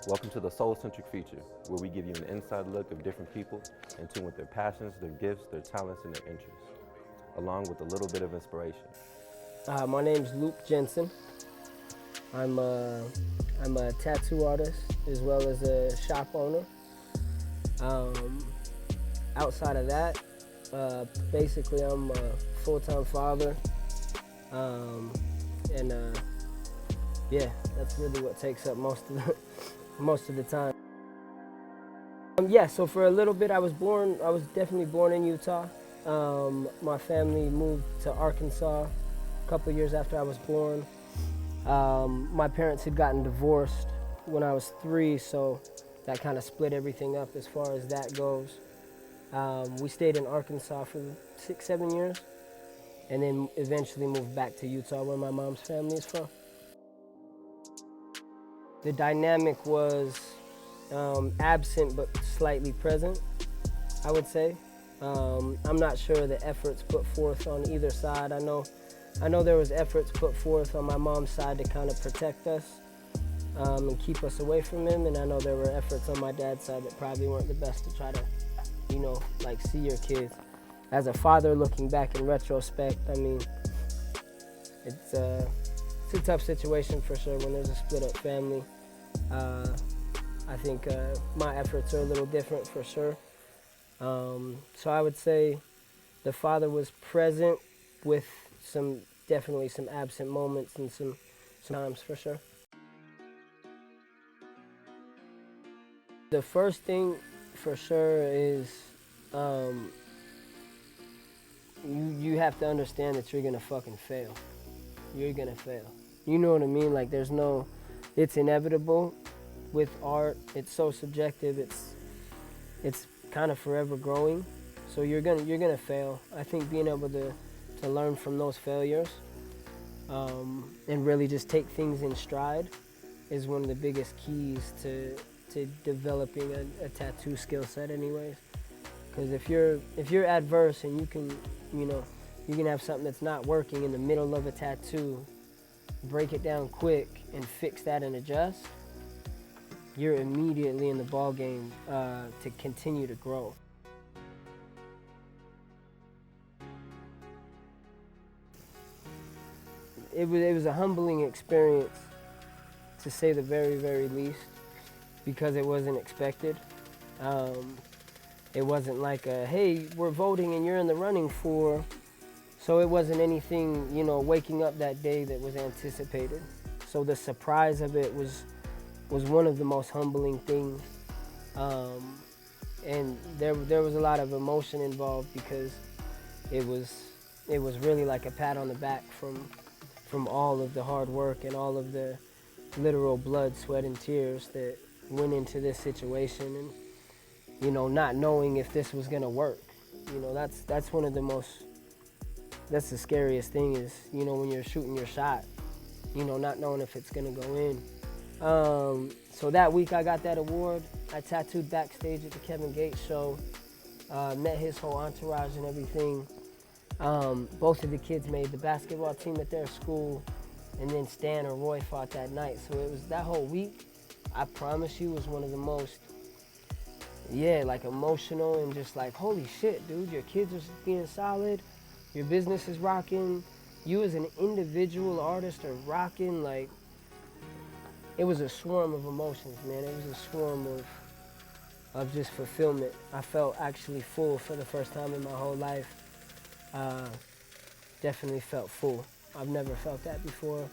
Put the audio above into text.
Welcome to the Soul Centric Feature, where we give you an inside look of different people in tune with their passions, their gifts, their talents, and their interests, along with a little bit of inspiration. My name's Jensen. I'm a tattoo artist as well as a shop owner. Outside of that, basically I'm a full-time father, and yeah, that's really what takes up most of the time. Yeah, so for a little bit I was definitely born in Utah. My family moved to Arkansas a couple years after I was born. My parents had gotten divorced when I was 3, so that kind of split everything up as far as that goes. We stayed in Arkansas for 6-7 years, and then eventually moved back to Utah, where my mom's family is from. The dynamic was absent but slightly present, I would say. I'm not sure the efforts put forth on either side. I know there was efforts put forth on my mom's side to kind of protect us and keep us away from him, and I know there were efforts on my dad's side that probably weren't the best to try to, like, see your kids. As a father, looking back in retrospect, I mean, it's a tough situation for sure when there's a split up family. I think my efforts are a little different for sure. So I would say the father was present with definitely some absent moments and some times for sure. The first thing for sure is you have to understand that you're gonna fucking fail. You're gonna fail. You know what I mean? Like, it's inevitable with art. It's so subjective. It's kind of forever growing. So you're gonna fail. I think being able to learn from those failures and really just take things in stride is one of the biggest keys to developing a tattoo skill set anyways. Because if you're adverse and you can have something that's not working in the middle of a tattoo, break it down quick and fix that and adjust, you're immediately in the ball game to continue to grow. It was a humbling experience, to say the very, very least, because it wasn't expected. It wasn't like hey, we're voting and you're in the running for, so it wasn't anything, waking up that day that was anticipated. So the surprise of it was one of the most humbling things. And there was a lot of emotion involved, because it was really like a pat on the back from all of the hard work and all of the literal blood, sweat, and tears that went into this situation, and not knowing if this was gonna work. That's one of the most, that's the scariest thing, is when you're shooting your shot, not knowing if it's gonna go in. So that week I got that award. I tattooed backstage at the Kevin Gates show, met his whole entourage and everything. Both of the kids made the basketball team at their school, and then Stan or Roy fought that night. So it was, that whole week, I promise you, was one of the most, like, emotional, and just like, holy shit, dude, your kids are being solid, your business is rocking, you as an individual artist are rocking. Like, it was a swarm of emotions, man. It was a swarm of just fulfillment. I felt actually full for the first time in my whole life. Definitely felt full. I've never felt that before.